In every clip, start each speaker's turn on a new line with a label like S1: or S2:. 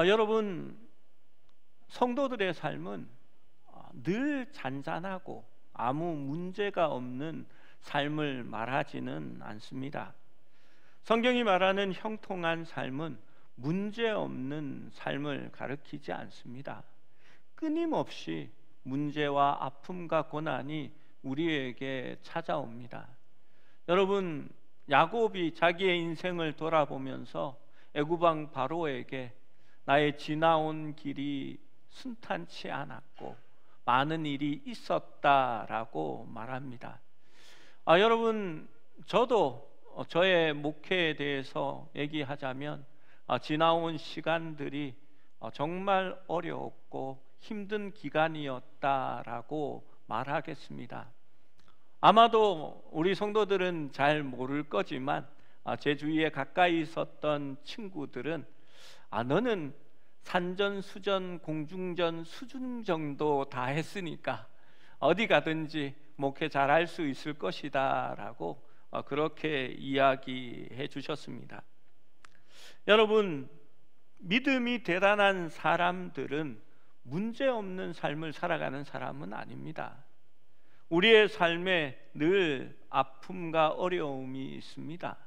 S1: 여러분, 성도들의 삶은 늘 잔잔하고 아무 문제가 없는 삶을 말하지는 않습니다. 성경이 말하는 형통한 삶은 문제 없는 삶을 가리키지 않습니다. 끊임없이 문제와 아픔과 고난이 우리에게 찾아옵니다. 여러분, 야곱이 자기의 인생을 돌아보면서 애굽 왕 바로에게 나의 지나온 길이 순탄치 않았고 많은 일이 있었다라고 말합니다. 여러분, 저도 저의 목회에 대해서 얘기하자면 지나온 시간들이 정말 어려웠고 힘든 기간이었다라고 말하겠습니다. 아마도 우리 성도들은 잘 모를 거지만 제 주위에 가까이 있었던 친구들은 너는 산전수전 공중전 수중 정도 다 했으니까 어디 가든지 목회 잘할 수 있을 것이다 라고 그렇게 이야기해 주셨습니다. 여러분, 믿음이 대단한 사람들은 문제없는 삶을 살아가는 사람은 아닙니다. 우리의 삶에 늘 아픔과 어려움이 있습니다.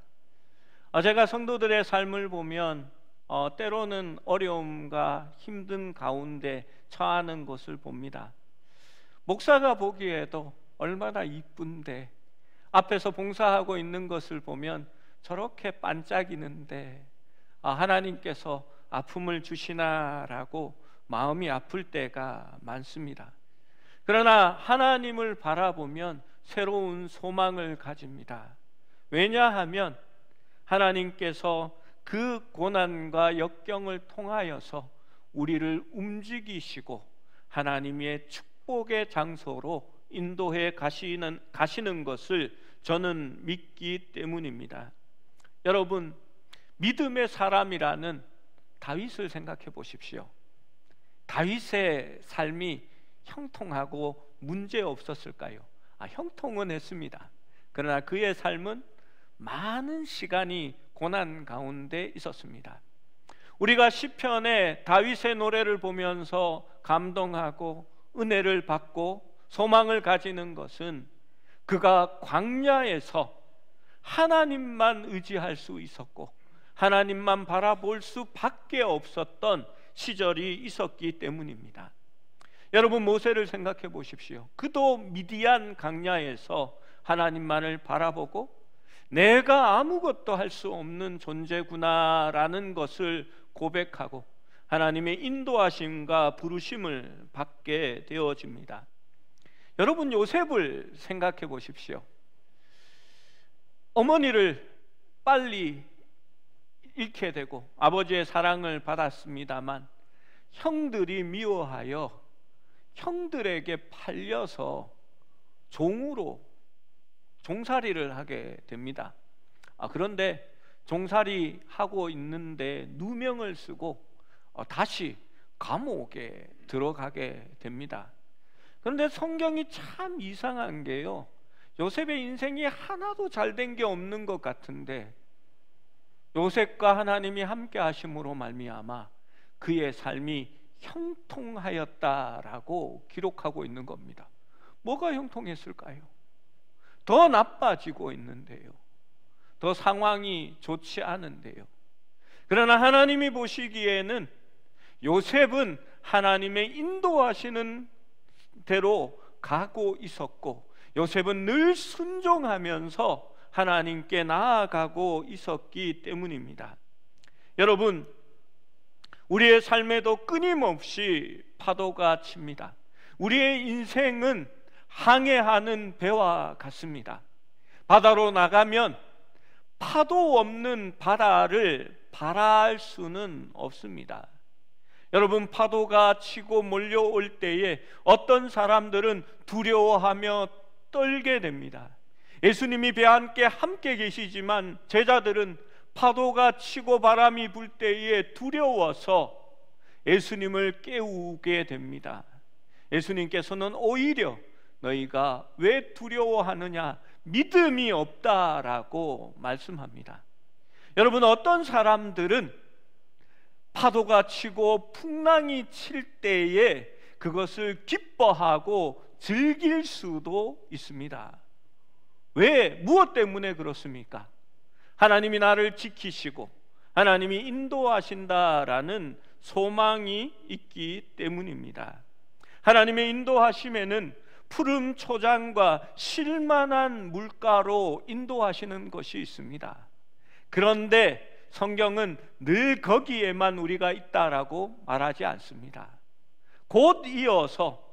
S1: 제가 성도들의 삶을 보면 때로는 어려움과 힘든 가운데 처하는 것을 봅니다. 목사가 보기에도 얼마나 이쁜데 앞에서 봉사하고 있는 것을 보면 저렇게 반짝이는데 하나님께서 아픔을 주시나라고 마음이 아플 때가 많습니다. 그러나 하나님을 바라보면 새로운 소망을 가집니다. 왜냐하면 하나님께서 그 고난과 역경을 통하여서 우리를 움직이시고 하나님의 축복의 장소로 인도해 가시는 것을 저는 믿기 때문입니다. 여러분, 믿음의 사람이라는 다윗을 생각해 보십시오. 다윗의 삶이 형통하고 문제 없었을까요? 형통은 했습니다. 그러나 그의 삶은 많은 시간이 고난 가운데 있었습니다. 우리가 시편의 다윗의 노래를 보면서 감동하고 은혜를 받고 소망을 가지는 것은 그가 광야에서 하나님만 의지할 수 있었고 하나님만 바라볼 수밖에 없었던 시절이 있었기 때문입니다. 여러분, 모세를 생각해 보십시오. 그도 미디안 광야에서 하나님만을 바라보고 내가 아무것도 할 수 없는 존재구나라는 것을 고백하고 하나님의 인도하심과 부르심을 받게 되어집니다. 여러분, 요셉을 생각해 보십시오. 어머니를 빨리 잃게 되고 아버지의 사랑을 받았습니다만 형들이 미워하여 형들에게 팔려서 종으로 종살이를 하게 됩니다. 그런데 종살이 하고 있는데 누명을 쓰고 다시 감옥에 들어가게 됩니다. 그런데 성경이 참 이상한 게요, 요셉의 인생이 하나도 잘된 게 없는 것 같은데 요셉과 하나님이 함께 하심으로 말미암아 그의 삶이 형통하였다라고 기록하고 있는 겁니다. 뭐가 형통했을까요? 더 나빠지고 있는데요, 더 상황이 좋지 않은데요. 그러나 하나님이 보시기에는 요셉은 하나님의 인도하시는 대로 가고 있었고 요셉은 늘 순종하면서 하나님께 나아가고 있었기 때문입니다. 여러분, 우리의 삶에도 끊임없이 파도가 칩니다. 우리의 인생은 항해하는 배와 같습니다. 바다로 나가면 파도 없는 바다를 바라할 수는 없습니다. 여러분, 파도가 치고 몰려올 때에 어떤 사람들은 두려워하며 떨게 됩니다. 예수님이 배 안에 함께 계시지만 제자들은 파도가 치고 바람이 불 때에 두려워서 예수님을 깨우게 됩니다. 예수님께서는 오히려 너희가 왜 두려워하느냐, 믿음이 없다라고 말씀합니다. 여러분, 어떤 사람들은 파도가 치고 풍랑이 칠 때에 그것을 기뻐하고 즐길 수도 있습니다. 왜? 무엇 때문에 그렇습니까? 하나님이 나를 지키시고 하나님이 인도하신다라는 소망이 있기 때문입니다. 하나님의 인도하심에는 푸른 초장과 쉴만한 물가로 인도하시는 것이 있습니다. 그런데 성경은 늘 거기에만 우리가 있다라고 말하지 않습니다. 곧 이어서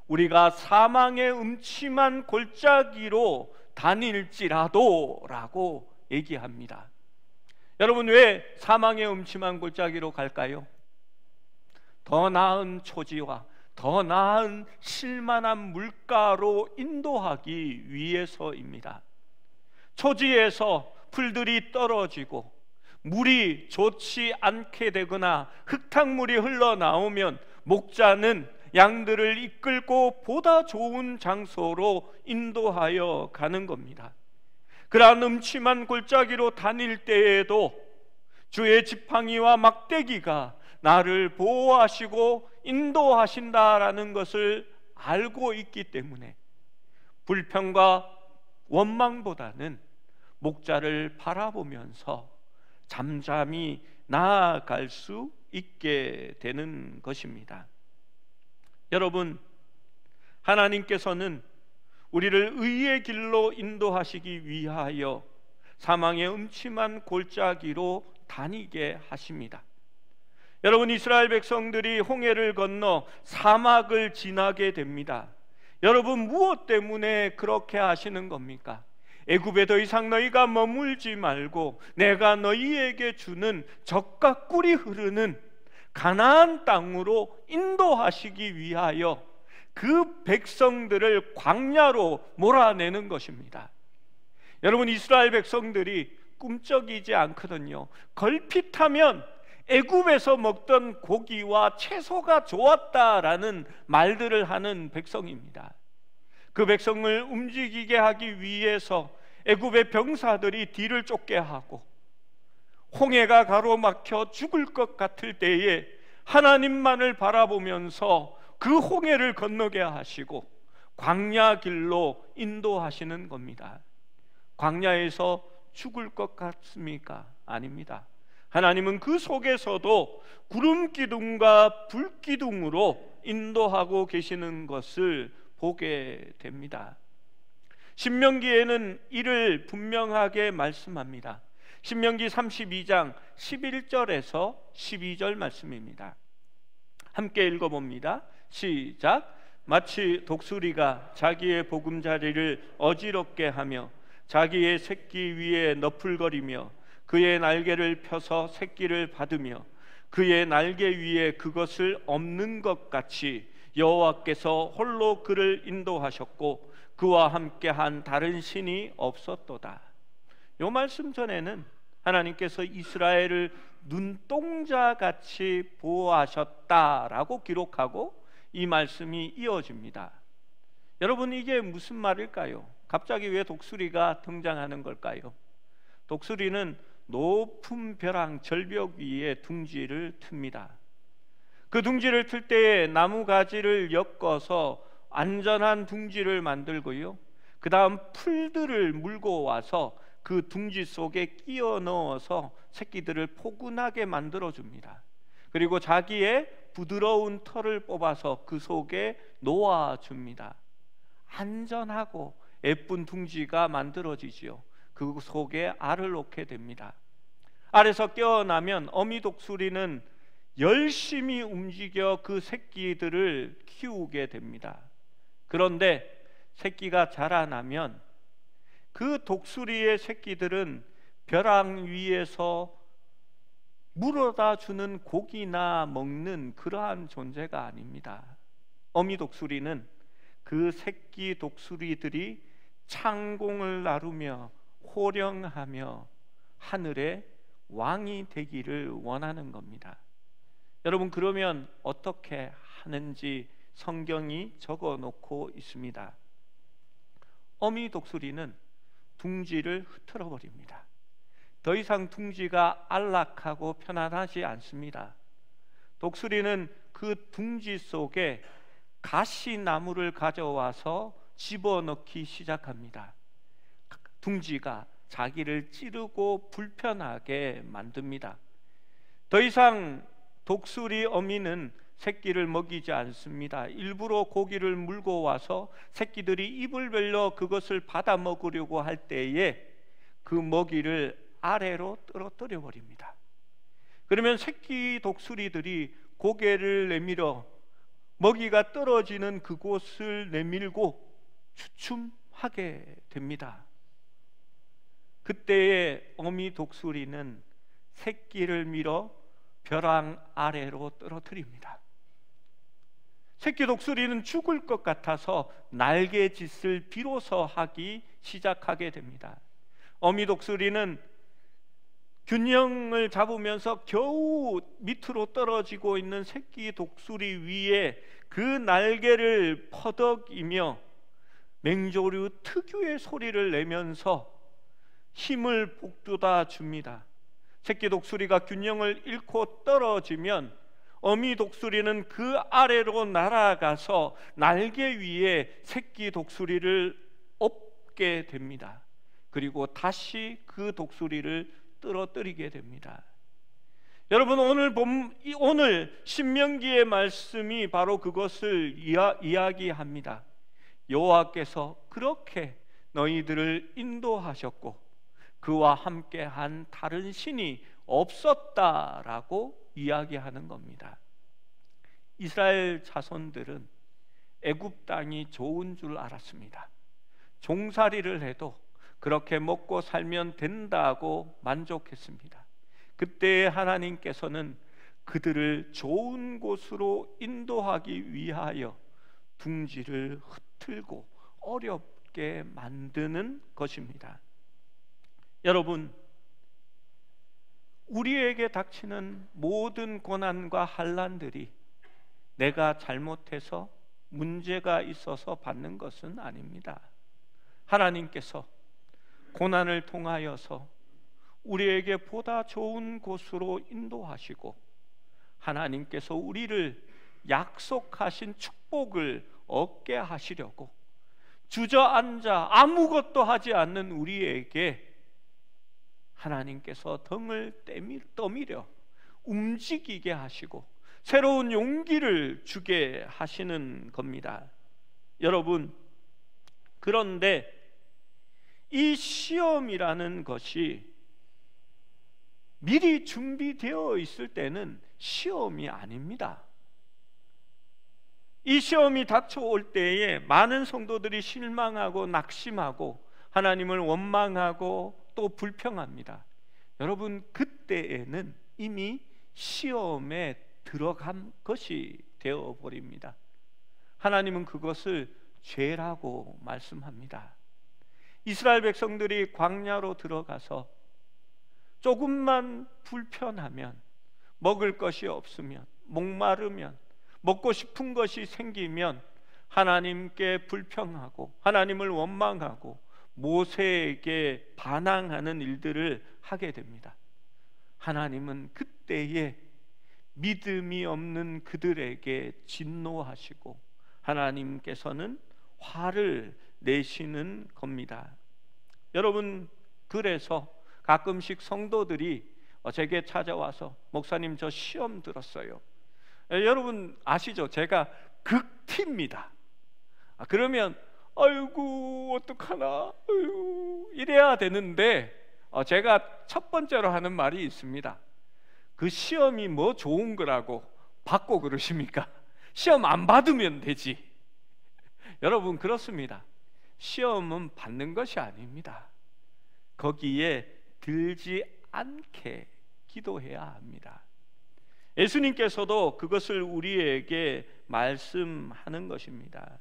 S1: 우리가 사망의 음침한 골짜기로 다닐지라도 라고 얘기합니다. 여러분, 왜 사망의 음침한 골짜기로 갈까요? 더 나은 초지와 더 나은 쉴만한 물가로 인도하기 위해서입니다. 초지에서 풀들이 떨어지고 물이 좋지 않게 되거나 흙탕물이 흘러나오면 목자는 양들을 이끌고 보다 좋은 장소로 인도하여 가는 겁니다. 그러한 음침한 골짜기로 다닐 때에도 주의 지팡이와 막대기가 나를 보호하시고 인도하신다라는 것을 알고 있기 때문에 불평과 원망보다는 목자를 바라보면서 잠잠히 나아갈 수 있게 되는 것입니다. 여러분, 하나님께서는 우리를 의의 길로 인도하시기 위하여 사망의 음침한 골짜기로 다니게 하십니다. 여러분, 이스라엘 백성들이 홍해를 건너 사막을 지나게 됩니다. 여러분, 무엇 때문에 그렇게 하시는 겁니까? 애굽에 더 이상 너희가 머물지 말고 내가 너희에게 주는 젖과 꿀이 흐르는 가나안 땅으로 인도하시기 위하여 그 백성들을 광야로 몰아내는 것입니다. 여러분, 이스라엘 백성들이 꿈쩍이지 않거든요. 걸핏하면 애굽에서 먹던 고기와 채소가 좋았다라는 말들을 하는 백성입니다. 그 백성을 움직이게 하기 위해서 애굽의 병사들이 뒤를 쫓게 하고 홍해가 가로막혀 죽을 것 같을 때에 하나님만을 바라보면서 그 홍해를 건너게 하시고 광야 길로 인도하시는 겁니다. 광야에서 죽을 것 같습니까? 아닙니다. 하나님은 그 속에서도 구름 기둥과 불 기둥으로 인도하고 계시는 것을 보게 됩니다. 신명기에는 이를 분명하게 말씀합니다. 신명기 32장 11절에서 12절 말씀입니다. 함께 읽어봅니다. 시작. 마치 독수리가 자기의 보금자리를 어지럽게 하며 자기의 새끼 위에 너풀거리며 그의 날개를 펴서 새끼를 받으며 그의 날개 위에 그것을 엎는 것 같이 여호와께서 홀로 그를 인도하셨고 그와 함께한 다른 신이 없었도다. 이 말씀 전에는 하나님께서 이스라엘을 눈동자같이 보호하셨다라고 기록하고 이 말씀이 이어집니다. 여러분, 이게 무슨 말일까요? 갑자기 왜 독수리가 등장하는 걸까요? 독수리는 높은 벼랑 절벽 위에 둥지를 틉니다. 그 둥지를 틀 때에 나무 가지를 엮어서 안전한 둥지를 만들고요, 그 다음 풀들을 물고 와서 그 둥지 속에 끼워 넣어서 새끼들을 포근하게 만들어줍니다. 그리고 자기의 부드러운 털을 뽑아서 그 속에 놓아줍니다. 안전하고 예쁜 둥지가 만들어지지요. 그 속에 알을 놓게 됩니다. 알에서 깨어나면 어미 독수리는 열심히 움직여 그 새끼들을 키우게 됩니다. 그런데 새끼가 자라나면 그 독수리의 새끼들은 벼랑 위에서 물어다 주는 고기나 먹는 그러한 존재가 아닙니다. 어미 독수리는 그 새끼 독수리들이 창공을 나르며 호령하며 하늘의 왕이 되기를 원하는 겁니다. 여러분, 그러면 어떻게 하는지 성경이 적어 놓고 있습니다. 어미 독수리는 둥지를 흩어버립니다. 더 이상 둥지가 안락하고 편안하지 않습니다. 독수리는 그 둥지 속에 가시나무를 가져와서 집어넣기 시작합니다. 둥지가 자기를 찌르고 불편하게 만듭니다. 더 이상 독수리 어미는 새끼를 먹이지 않습니다. 일부러 고기를 물고 와서 새끼들이 입을 벌려 그것을 받아 먹으려고 할 때에 그 먹이를 아래로 떨어뜨려 버립니다. 그러면 새끼 독수리들이 고개를 내밀어 먹이가 떨어지는 그곳을 내밀고 주춤하게 됩니다. 그때에 어미 독수리는 새끼를 밀어 벼랑 아래로 떨어뜨립니다. 새끼 독수리는 죽을 것 같아서 날개짓을 비로소 하기 시작하게 됩니다. 어미 독수리는 균형을 잡으면서 겨우 밑으로 떨어지고 있는 새끼 독수리 위에 그 날개를 퍼덕이며 맹조류 특유의 소리를 내면서 힘을 북돋아 줍니다. 새끼 독수리가 균형을 잃고 떨어지면 어미 독수리는 그 아래로 날아가서 날개 위에 새끼 독수리를 업게 됩니다. 그리고 다시 그 독수리를 떨어뜨리게 됩니다. 여러분, 오늘 신명기의 말씀이 바로 그것을 이야기합니다. 여호와께서 그렇게 너희들을 인도하셨고 그와 함께한 다른 신이 없었다라고 이야기하는 겁니다. 이스라엘 자손들은 애굽 땅이 좋은 줄 알았습니다. 종살이를 해도 그렇게 먹고 살면 된다고 만족했습니다. 그때 하나님께서는 그들을 좋은 곳으로 인도하기 위하여 둥지를 흩틀고 어렵게 만드는 것입니다. 여러분, 우리에게 닥치는 모든 고난과 환난들이 내가 잘못해서 문제가 있어서 받는 것은 아닙니다. 하나님께서 고난을 통하여서 우리에게 보다 좋은 곳으로 인도하시고 하나님께서 우리를 약속하신 축복을 얻게 하시려고 주저앉아 아무것도 하지 않는 우리에게 하나님께서 등을 떠밀어 움직이게 하시고 새로운 용기를 주게 하시는 겁니다. 여러분, 그런데 이 시험이라는 것이 미리 준비되어 있을 때는 시험이 아닙니다. 이 시험이 닥쳐올 때에 많은 성도들이 실망하고 낙심하고 하나님을 원망하고 또 불평합니다. 여러분, 그때에는 이미 시험에 들어간 것이 되어버립니다. 하나님은 그것을 죄라고 말씀합니다. 이스라엘 백성들이 광야로 들어가서 조금만 불편하면, 먹을 것이 없으면, 목마르면, 먹고 싶은 것이 생기면 하나님께 불평하고 하나님을 원망하고 모세에게 반항하는 일들을 하게 됩니다. 하나님은 그때에 믿음이 없는 그들에게 진노하시고 하나님께서는 화를 내시는 겁니다. 여러분, 그래서 가끔씩 성도들이 제게 찾아와서 목사님, 저 시험 들었어요. 여러분 아시죠? 제가 극티입니다. 그러면 아이고 어떡하나, 아이고 이래야 되는데 제가 첫 번째로 하는 말이 있습니다. 그 시험이 뭐 좋은 거라고 받고 그러십니까? 시험 안 받으면 되지. 여러분, 그렇습니다. 시험은 받는 것이 아닙니다. 거기에 들지 않게 기도해야 합니다. 예수님께서도 그것을 우리에게 말씀하는 것입니다.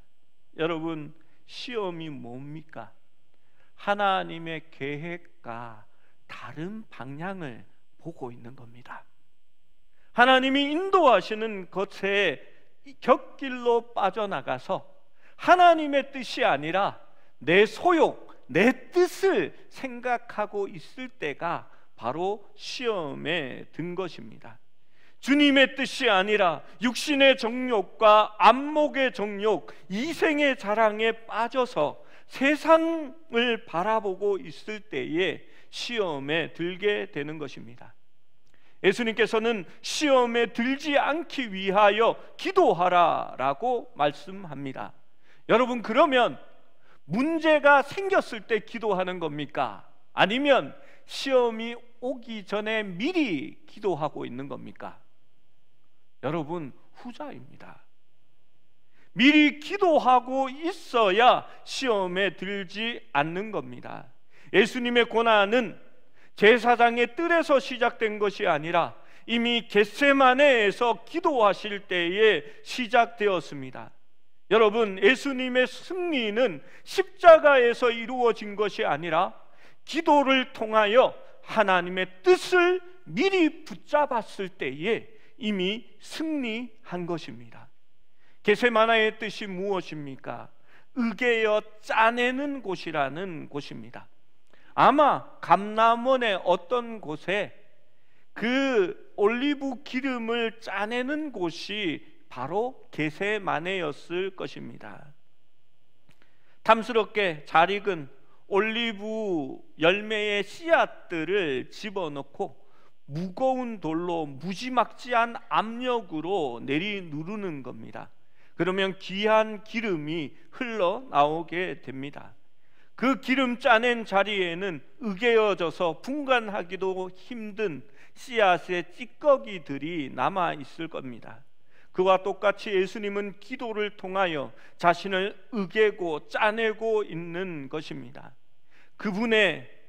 S1: 여러분, 시험이 뭡니까? 하나님의 계획과 다른 방향을 보고 있는 겁니다. 하나님이 인도하시는 것에 곁길로 빠져나가서 하나님의 뜻이 아니라 내 소욕, 내 뜻을 생각하고 있을 때가 바로 시험에 든 것입니다. 주님의 뜻이 아니라 육신의 정욕과 안목의 정욕, 이생의 자랑에 빠져서 세상을 바라보고 있을 때에 시험에 들게 되는 것입니다. 예수님께서는 시험에 들지 않기 위하여 기도하라라고 말씀합니다. 여러분, 그러면 문제가 생겼을 때 기도하는 겁니까? 아니면 시험이 오기 전에 미리 기도하고 있는 겁니까? 여러분, 후자입니다. 미리 기도하고 있어야 시험에 들지 않는 겁니다. 예수님의 고난은 제사장의 뜰에서 시작된 것이 아니라 이미 겟세마네에서 기도하실 때에 시작되었습니다. 여러분, 예수님의 승리는 십자가에서 이루어진 것이 아니라 기도를 통하여 하나님의 뜻을 미리 붙잡았을 때에 이미 승리한 것입니다. 겟세마네의 뜻이 무엇입니까? 으개어 짜내는 곳이라는 곳입니다. 아마 감람원의 어떤 곳에 그 올리브 기름을 짜내는 곳이 바로 겟세마네였을 것입니다. 탐스럽게 잘 익은 올리브 열매의 씨앗들을 집어넣고 무거운 돌로 무지막지한 압력으로 내리 누르는 겁니다. 그러면 귀한 기름이 흘러나오게 됩니다. 그 기름 짜낸 자리에는 으개어져서 분간하기도 힘든 씨앗의 찌꺼기들이 남아 있을 겁니다. 그와 똑같이 예수님은 기도를 통하여 자신을 으개고 짜내고 있는 것입니다. 그분의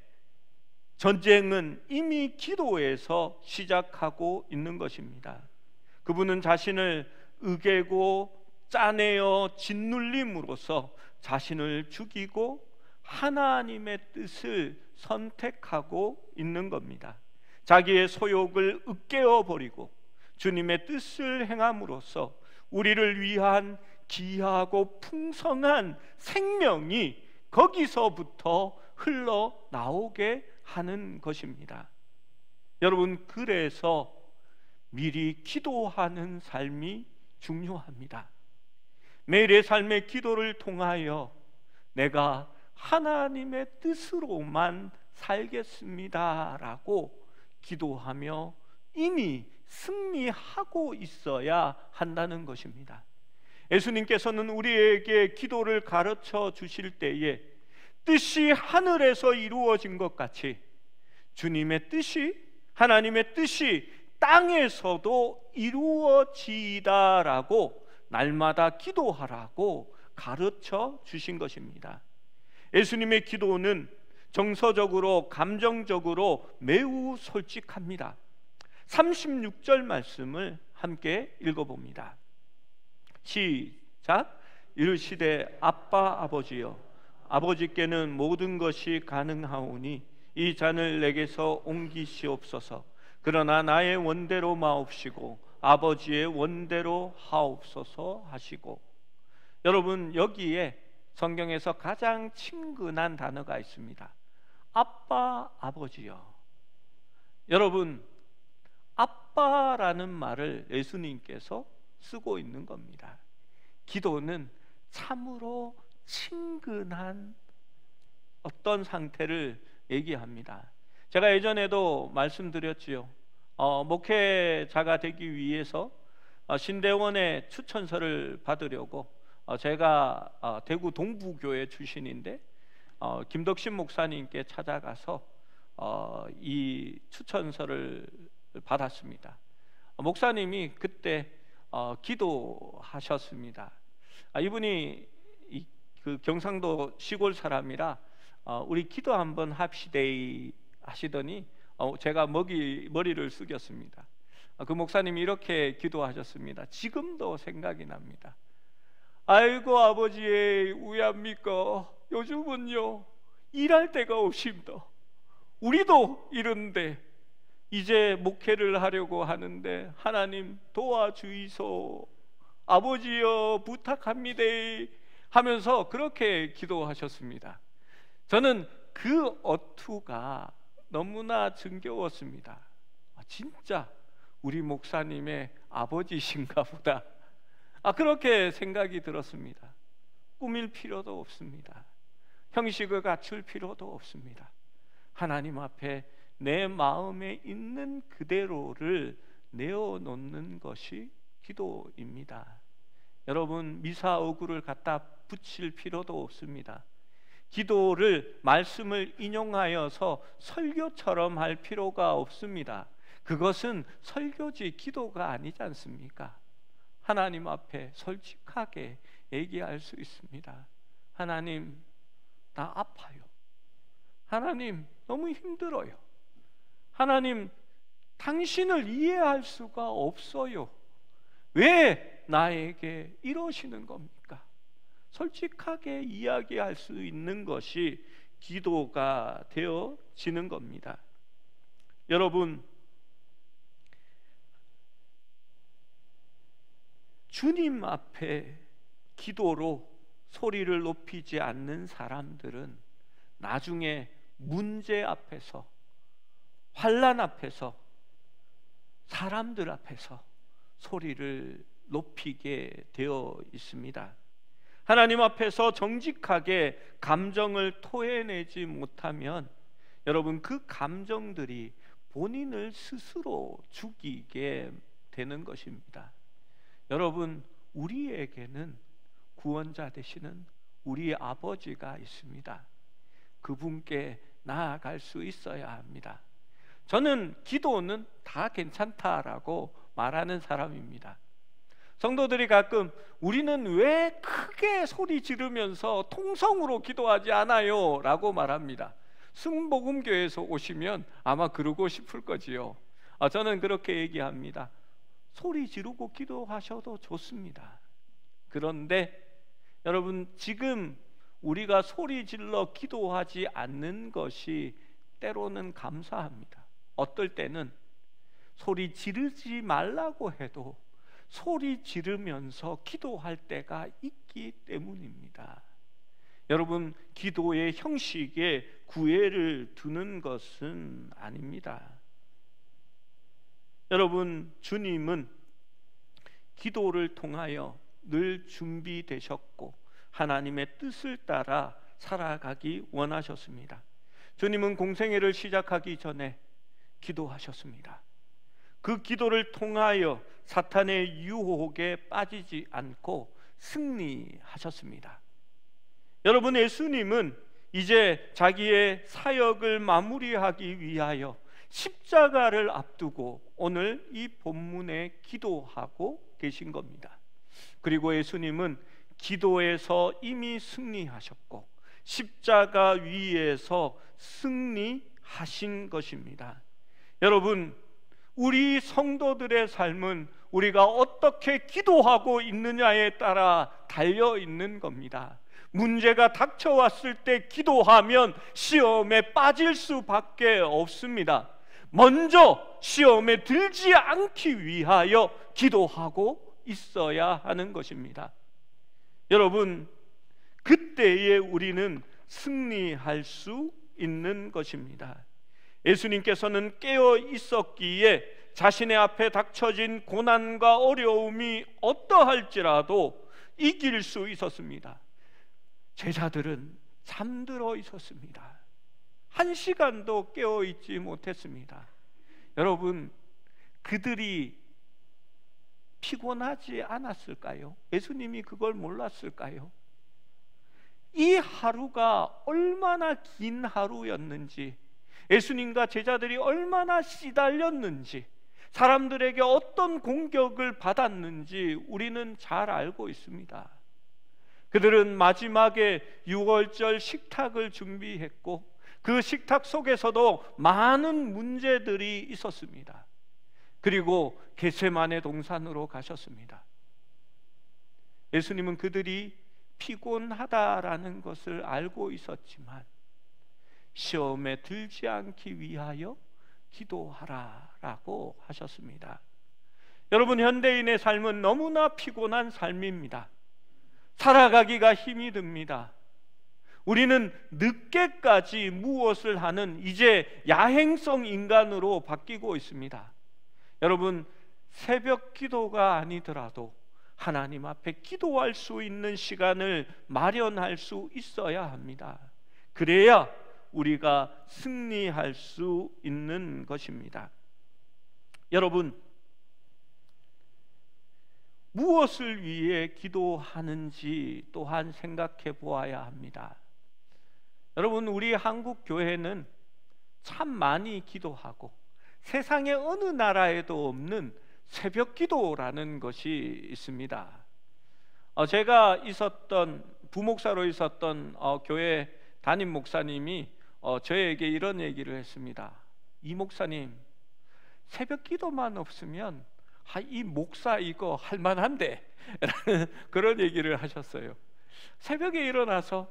S1: 전쟁은 이미 기도에서 시작하고 있는 것입니다. 그분은 자신을 으개고 짜내어 짓눌림으로써 자신을 죽이고 하나님의 뜻을 선택하고 있는 겁니다. 자기의 소욕을 으깨어 버리고 주님의 뜻을 행함으로써 우리를 위한 귀하고 풍성한 생명이 거기서부터 흘러나오게 하는 것입니다. 여러분, 그래서 미리 기도하는 삶이 중요합니다. 매일의 삶의 기도를 통하여 내가 하나님의 뜻으로만 살겠습니다라고 기도하며 이미 승리하고 있어야 한다는 것입니다. 예수님께서는 우리에게 기도를 가르쳐 주실 때에 뜻이 하늘에서 이루어진 것 같이 주님의 뜻이, 하나님의 뜻이 땅에서도 이루어지다라고 날마다 기도하라고 가르쳐 주신 것입니다. 예수님의 기도는 정서적으로 감정적으로 매우 솔직합니다. 36절 말씀을 함께 읽어봅니다. 시작. 이르시되 아빠 아버지여, 아버지께는 모든 것이 가능하오니 이 잔을 내게서 옮기시옵소서. 그러나 나의 원대로 마옵시고 아버지의 원대로 하옵소서 하시고. 여러분, 여기에 성경에서 가장 친근한 단어가 있습니다. 아빠 아버지여. 여러분, 아빠라는 말을 예수님께서 쓰고 있는 겁니다. 기도는 참으로 친근한 어떤 상태를 얘기합니다. 제가 예전에도 말씀드렸지요. 목회자가 되기 위해서 신대원의 추천서를 받으려고 제가 대구 동부교회 출신인데 김덕신 목사님께 찾아가서 이 추천서를 받았습니다. 목사님이 그때 기도하셨습니다. 이분이 그 경상도 시골 사람이라 우리 기도 한번 합시대 하시더니 제가 머리를 숙였습니다. 그 목사님이 이렇게 기도하셨습니다. 지금도 생각이 납니다. 아이고 아버지 우야입니까? 요즘은요 일할 때가 없습니다. 우리도 이런데 이제 목회를 하려고 하는데 하나님 도와주이소, 아버지여 부탁합니다 하면서 그렇게 기도하셨습니다. 저는 그 어투가 너무나 정겨웠습니다. 진짜 우리 목사님의 아버지신가 보다. 그렇게 생각이 들었습니다. 꾸밀 필요도 없습니다. 형식을 갖출 필요도 없습니다. 하나님 앞에 내 마음에 있는 그대로를 내어놓는 것이 기도입니다. 여러분, 미사 어구를 갖다 붙일 필요도 없습니다. 기도를, 말씀을 인용하여서 설교처럼 할 필요가 없습니다. 그것은 설교지 기도가 아니지 않습니까? 하나님 앞에 솔직하게 얘기할 수 있습니다. 하나님, 나 아파요. 하나님, 너무 힘들어요. 하나님, 당신을 이해할 수가 없어요. 왜 나에게 이러시는 겁니까? 솔직하게 이야기할 수 있는 것이 기도가 되어지는 겁니다. 여러분, 주님 앞에 기도로 소리를 높이지 않는 사람들은 나중에 문제 앞에서, 환난 앞에서, 사람들 앞에서 소리를 높이게 되어 있습니다. 하나님 앞에서 정직하게 감정을 토해내지 못하면 여러분, 그 감정들이 본인을 스스로 죽이게 되는 것입니다. 여러분, 우리에게는 구원자 되시는 우리 아버지가 있습니다. 그분께 나아갈 수 있어야 합니다. 저는 기도는 다 괜찮다라고 말하는 사람입니다. 성도들이 가끔 우리는 왜 크게 소리 지르면서 통성으로 기도하지 않아요? 라고 말합니다. 승복음교회에서 오시면 아마 그러고 싶을 거지요. 저는 그렇게 얘기합니다. 소리 지르고 기도하셔도 좋습니다. 그런데 여러분, 지금 우리가 소리 질러 기도하지 않는 것이 때로는 감사합니다. 어떨 때는 소리 지르지 말라고 해도 소리 지르면서 기도할 때가 있기 때문입니다. 여러분, 기도의 형식에 구애를 두는 것은 아닙니다. 여러분, 주님은 기도를 통하여 늘 준비되셨고 하나님의 뜻을 따라 살아가기 원하셨습니다. 주님은 공생애를 시작하기 전에 기도하셨습니다. 그 기도를 통하여 사탄의 유혹에 빠지지 않고 승리하셨습니다. 여러분, 예수님은 이제 자기의 사역을 마무리하기 위하여 십자가를 앞두고 오늘 이 본문에 기도하고 계신 겁니다. 그리고 예수님은 기도에서 이미 승리하셨고 십자가 위에서 승리하신 것입니다. 여러분, 우리 성도들의 삶은 우리가 어떻게 기도하고 있느냐에 따라 달려 있는 겁니다. 문제가 닥쳐왔을 때 기도하면 시험에 빠질 수밖에 없습니다. 먼저 시험에 들지 않기 위하여 기도하고 있어야 하는 것입니다. 여러분, 그때에 우리는 승리할 수 있는 것입니다. 예수님께서는 깨어 있었기에 자신의 앞에 닥쳐진 고난과 어려움이 어떠할지라도 이길 수 있었습니다. 제자들은 잠들어 있었습니다. 한 시간도 깨어 있지 못했습니다. 여러분, 그들이 피곤하지 않았을까요? 예수님이 그걸 몰랐을까요? 이 하루가 얼마나 긴 하루였는지, 예수님과 제자들이 얼마나 시달렸는지, 사람들에게 어떤 공격을 받았는지 우리는 잘 알고 있습니다. 그들은 마지막에 유월절 식탁을 준비했고 그 식탁 속에서도 많은 문제들이 있었습니다. 그리고 겟세마네 동산으로 가셨습니다. 예수님은 그들이 피곤하다라는 것을 알고 있었지만 시험에 들지 않기 위하여 기도하라라고 하셨습니다. 여러분, 현대인의 삶은 너무나 피곤한 삶입니다. 살아가기가 힘이 듭니다. 우리는 늦게까지 무엇을 하는 이제 야행성 인간으로 바뀌고 있습니다. 여러분, 새벽 기도가 아니더라도 하나님 앞에 기도할 수 있는 시간을 마련할 수 있어야 합니다. 그래야 우리가 승리할 수 있는 것입니다. 여러분, 무엇을 위해 기도하는지 또한 생각해 보아야 합니다. 여러분, 우리 한국 교회는 참 많이 기도하고 세상의 어느 나라에도 없는 새벽 기도라는 것이 있습니다. 제가 있었던 부목사로 있었던 교회 담임 목사님이 저에게 이런 얘기를 했습니다. 이 목사님, 새벽 기도만 없으면 이 목사 이거 할만한데 라는 그런 얘기를 하셨어요. 새벽에 일어나서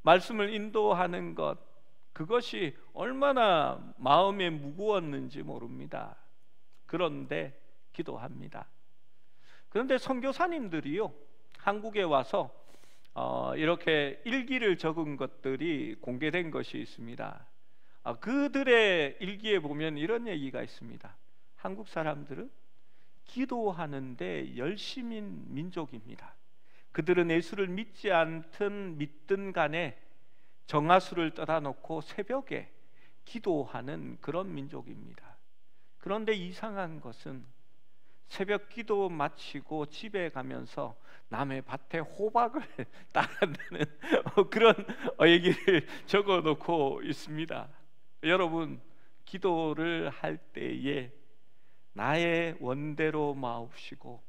S1: 말씀을 인도하는 것, 그것이 얼마나 마음에 무거웠는지 모릅니다. 그런데 기도합니다. 그런데 선교사님들이요, 한국에 와서 이렇게 일기를 적은 것들이 공개된 것이 있습니다. 그들의 일기에 보면 이런 얘기가 있습니다. 한국 사람들은 기도하는데 열심인 민족입니다. 그들은 예수를 믿지 않든 믿든 간에 정하수를 떠다 놓고 새벽에 기도하는 그런 민족입니다. 그런데 이상한 것은 새벽 기도 마치고 집에 가면서 남의 밭에 호박을 따간다는 그런 얘기를 적어 놓고 있습니다. 여러분, 기도를 할 때에 나의 원대로 마옵시고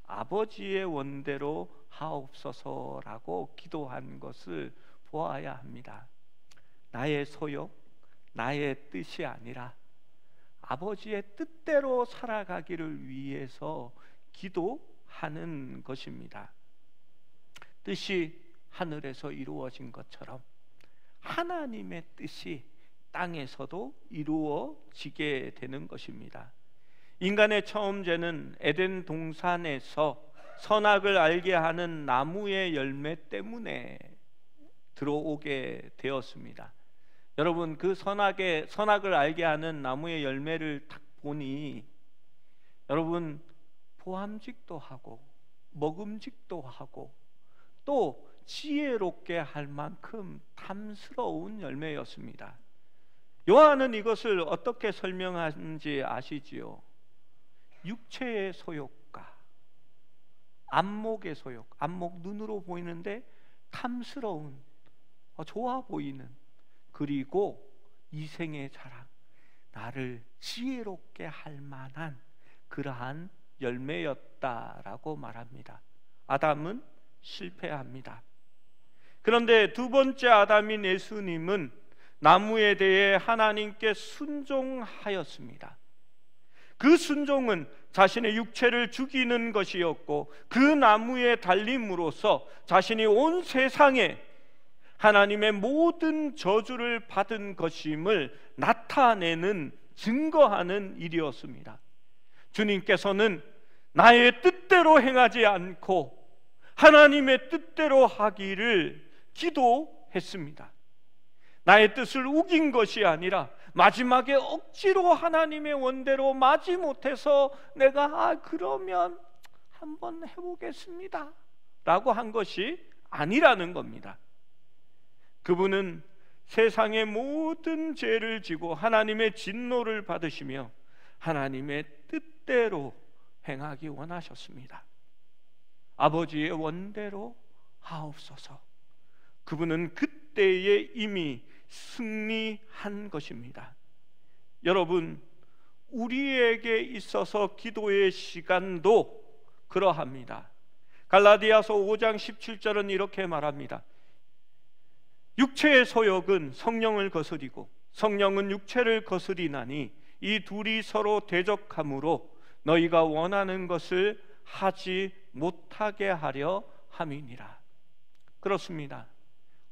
S1: 아버지의 원대로 하옵소서라고 기도한 것을 보아야 합니다. 나의 소욕, 나의 뜻이 아니라 아버지의 뜻대로 살아가기를 위해서 기도하는 것입니다. 뜻이 하늘에서 이루어진 것처럼 하나님의 뜻이 땅에서도 이루어지게 되는 것입니다. 인간의 처음 죄는 에덴 동산에서 선악을 알게 하는 나무의 열매 때문에 들어오게 되었습니다. 여러분, 그 선악을 알게 하는 나무의 열매를 딱 보니 여러분, 보암직도 하고 먹음직도 하고 또 지혜롭게 할 만큼 탐스러운 열매였습니다. 요한은 이것을 어떻게 설명하는지 아시지요? 육체의 소욕과 안목의 소욕, 안목 눈으로 보이는데 탐스러운, 좋아 보이는, 그리고 이생의 자랑, 나를 지혜롭게 할 만한 그러한 열매였다라고 말합니다. 아담은 실패합니다. 그런데 두 번째 아담인 예수님은 나무에 대해 하나님께 순종하였습니다. 그 순종은 자신의 육체를 죽이는 것이었고 그 나무에 달림으로써 자신이 온 세상에 하나님의 모든 저주를 받은 것임을 나타내는, 증거하는 일이었습니다. 주님께서는 나의 뜻대로 행하지 않고 하나님의 뜻대로 하기를 기도했습니다. 나의 뜻을 우긴 것이 아니라 마지막에 억지로 하나님의 원대로 마지 못해서 내가 그러면 한번 해보겠습니다 라고 한 것이 아니라는 겁니다. 그분은 세상의 모든 죄를 지고 하나님의 진노를 받으시며 하나님의 뜻대로 행하기 원하셨습니다. 아버지의 원대로 하옵소서. 그분은 그때에 이미 승리한 것입니다. 여러분, 우리에게 있어서 기도의 시간도 그러합니다. 갈라디아서 5장 17절은 이렇게 말합니다. 육체의 소욕은 성령을 거스리고 성령은 육체를 거스리나니 이 둘이 서로 대적하므로 너희가 원하는 것을 하지 못하게 하려 함이니라. 그렇습니다.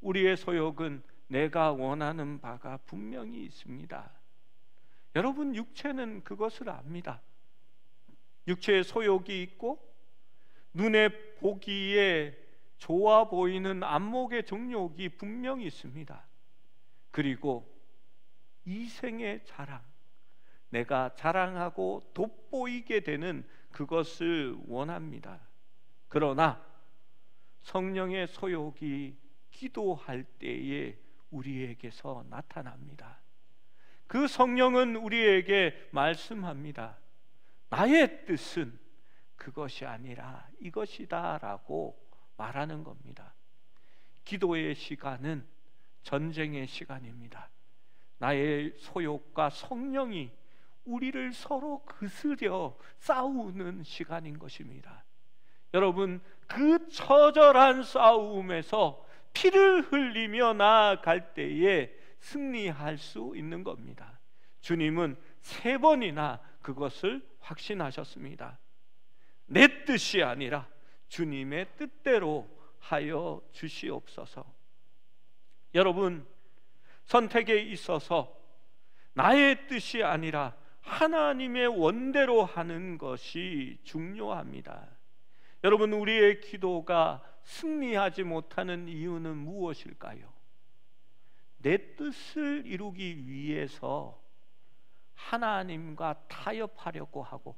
S1: 우리의 소욕은 내가 원하는 바가 분명히 있습니다. 여러분, 육체는 그것을 압니다. 육체의 소욕이 있고 눈에 보기에 좋아 보이는 안목의 정욕이 분명히 있습니다. 그리고 이생의 자랑, 내가 자랑하고 돋보이게 되는 그것을 원합니다. 그러나 성령의 소욕이 기도할 때에 우리에게서 나타납니다. 그 성령은 우리에게 말씀합니다. 나의 뜻은 그것이 아니라 이것이다 라고 말하는 겁니다. 기도의 시간은 전쟁의 시간입니다. 나의 소욕과 성령이 우리를 서로 거스려 싸우는 시간인 것입니다. 여러분, 그 처절한 싸움에서 피를 흘리며 나아갈 때에 승리할 수 있는 겁니다. 주님은 3번이나 그것을 확신하셨습니다. 내 뜻이 아니라 주님의 뜻대로 하여 주시옵소서. 여러분, 선택에 있어서 나의 뜻이 아니라 하나님의 원대로 하는 것이 중요합니다. 여러분, 우리의 기도가 승리하지 못하는 이유는 무엇일까요? 내 뜻을 이루기 위해서 하나님과 타협하려고 하고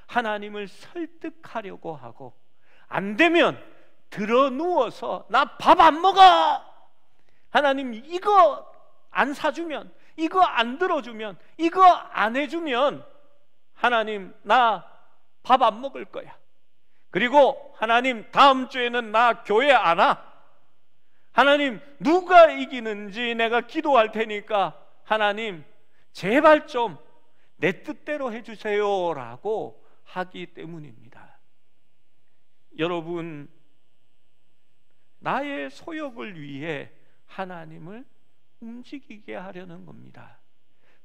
S1: 하나님을 설득하려고 하고, 안 되면 들어 누워서 나 밥 안 먹어! 하나님 이거 안 사주면, 이거 안 들어주면, 이거 안 해주면 하나님 나 밥 안 먹을 거야. 그리고 하나님 다음 주에는 나 교회 안 와. 하나님 누가 이기는지 내가 기도할 테니까 하나님 제발 좀 내 뜻대로 해주세요 라고 하기 때문입니다. 여러분, 나의 소욕을 위해 하나님을 움직이게 하려는 겁니다.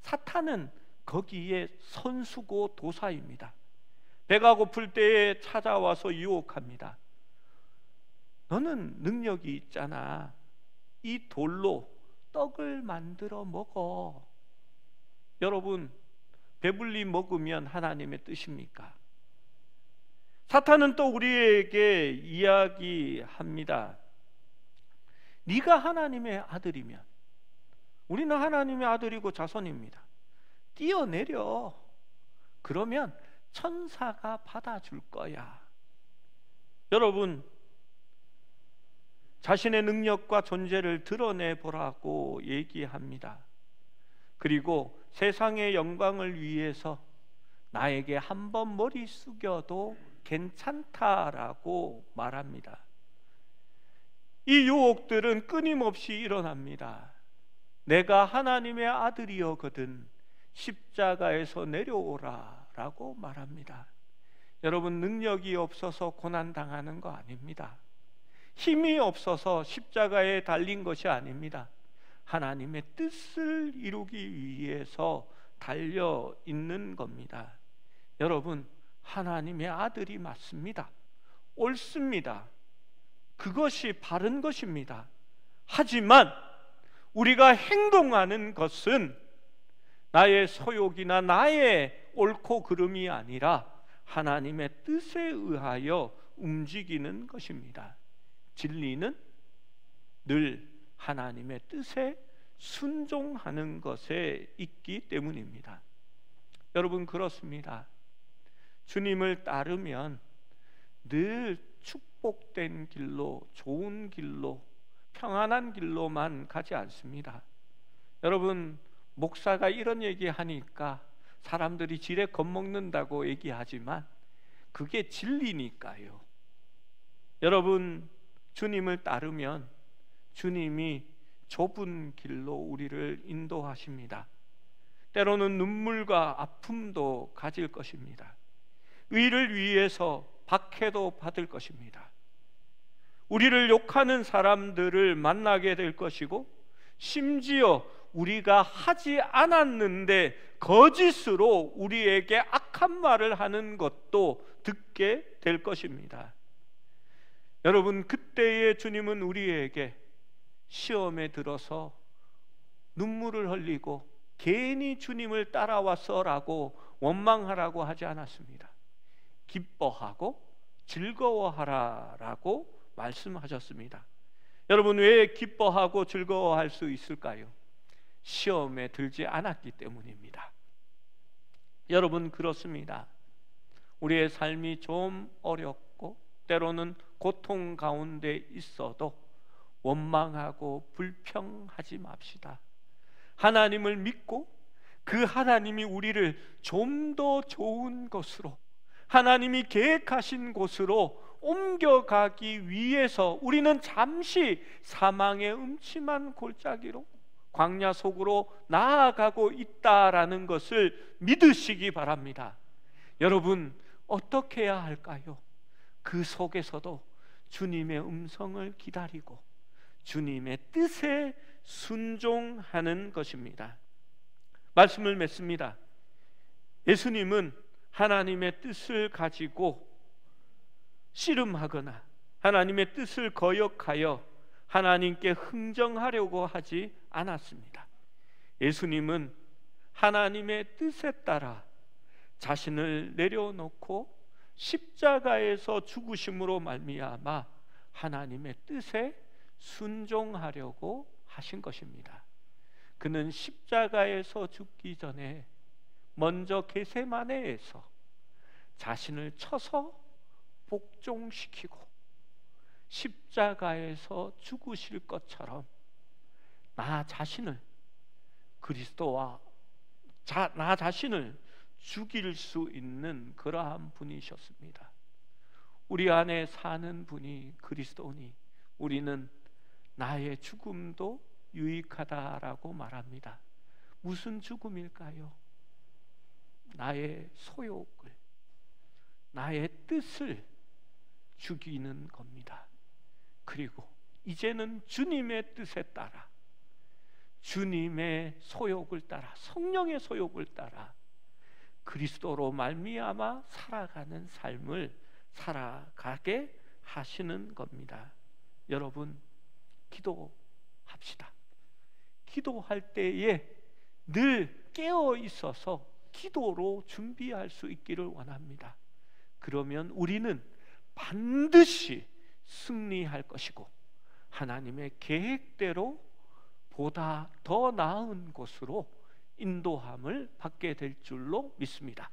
S1: 사탄은 거기에 선수고 도사입니다. 배가 고플 때에 찾아와서 유혹합니다. 너는 능력이 있잖아. 이 돌로 떡을 만들어 먹어. 여러분, 배불리 먹으면 하나님의 뜻입니까? 사탄은 또 우리에게 이야기합니다. 네가 하나님의 아들이면, 우리는 하나님의 아들이고 자손입니다. 뛰어내려. 그러면 천사가 받아줄 거야. 여러분, 자신의 능력과 존재를 드러내보라고 얘기합니다. 그리고 세상의 영광을 위해서 나에게 한번 머리 숙여도 괜찮다라고 말합니다. 이 유혹들은 끊임없이 일어납니다. 내가 하나님의 아들이여거든 십자가에서 내려오라 라고 말합니다. 여러분, 능력이 없어서 고난당하는 거 아닙니다. 힘이 없어서 십자가에 달린 것이 아닙니다. 하나님의 뜻을 이루기 위해서 달려 있는 겁니다. 여러분, 하나님의 아들이 맞습니다. 옳습니다. 그것이 바른 것입니다. 하지만 우리가 행동하는 것은 나의 소욕이나 나의 옳고 그름이 아니라 하나님의 뜻에 의하여 움직이는 것입니다. 진리는 늘 하나님의 뜻에 순종하는 것에 있기 때문입니다. 여러분, 그렇습니다. 주님을 따르면 늘 축복된 길로, 좋은 길로, 평안한 길로만 가지 않습니다. 여러분, 목사가 이런 얘기하니까 사람들이 지레 겁먹는다고 얘기하지만 그게 진리니까요. 여러분, 주님을 따르면 주님이 좁은 길로 우리를 인도하십니다. 때로는 눈물과 아픔도 가질 것입니다. 의를 위해서 박해도 받을 것입니다. 우리를 욕하는 사람들을 만나게 될 것이고, 심지어 우리가 하지 않았는데 거짓으로 우리에게 악한 말을 하는 것도 듣게 될 것입니다. 여러분, 그때의 주님은 우리에게 시험에 들어서 눈물을 흘리고 괜히 주님을 따라왔어라고 원망하라고 하지 않았습니다. 기뻐하고 즐거워하라라고 말씀하셨습니다. 여러분, 왜 기뻐하고 즐거워할 수 있을까요? 시험에 들지 않았기 때문입니다. 여러분, 그렇습니다. 우리의 삶이 좀 어렵고 때로는 고통 가운데 있어도 원망하고 불평하지 맙시다. 하나님을 믿고 그 하나님이 우리를 좀 더 좋은 곳으로, 하나님이 계획하신 곳으로 옮겨가기 위해서 우리는 잠시 사망의 음침한 골짜기로, 광야 속으로 나아가고 있다라는 것을 믿으시기 바랍니다. 여러분, 어떻게 해야 할까요? 그 속에서도 주님의 음성을 기다리고 주님의 뜻에 순종하는 것입니다. 말씀을 맺습니다. 예수님은 하나님의 뜻을 가지고 씨름하거나 하나님의 뜻을 거역하여 하나님께 흥정하려고 하지 않았습니다. 예수님은 하나님의 뜻에 따라 자신을 내려놓고 십자가에서 죽으심으로 말미암아 하나님의 뜻에 순종하려고 하신 것입니다. 그는 십자가에서 죽기 전에 먼저 겟세마네에서 자신을 쳐서 복종시키고 십자가에서 죽으실 것처럼 나 자신을 나 자신을 죽일 수 있는 그러한 분이셨습니다. 우리 안에 사는 분이 그리스도니 우리는 나의 죽음도 유익하다라고 말합니다. 무슨 죽음일까요? 나의 소욕을, 나의 뜻을 죽이는 겁니다. 그리고 이제는 주님의 뜻에 따라, 주님의 소욕을 따라, 성령의 소욕을 따라 그리스도로 말미암아 살아가는 삶을 살아가게 하시는 겁니다. 여러분, 기도합시다. 기도할 때에 늘 깨어 있어서 기도로 준비할 수 있기를 원합니다. 그러면 우리는 반드시 승리할 것이고 하나님의 계획대로 보다 더 나은 곳으로 인도함을 받게 될 줄로 믿습니다.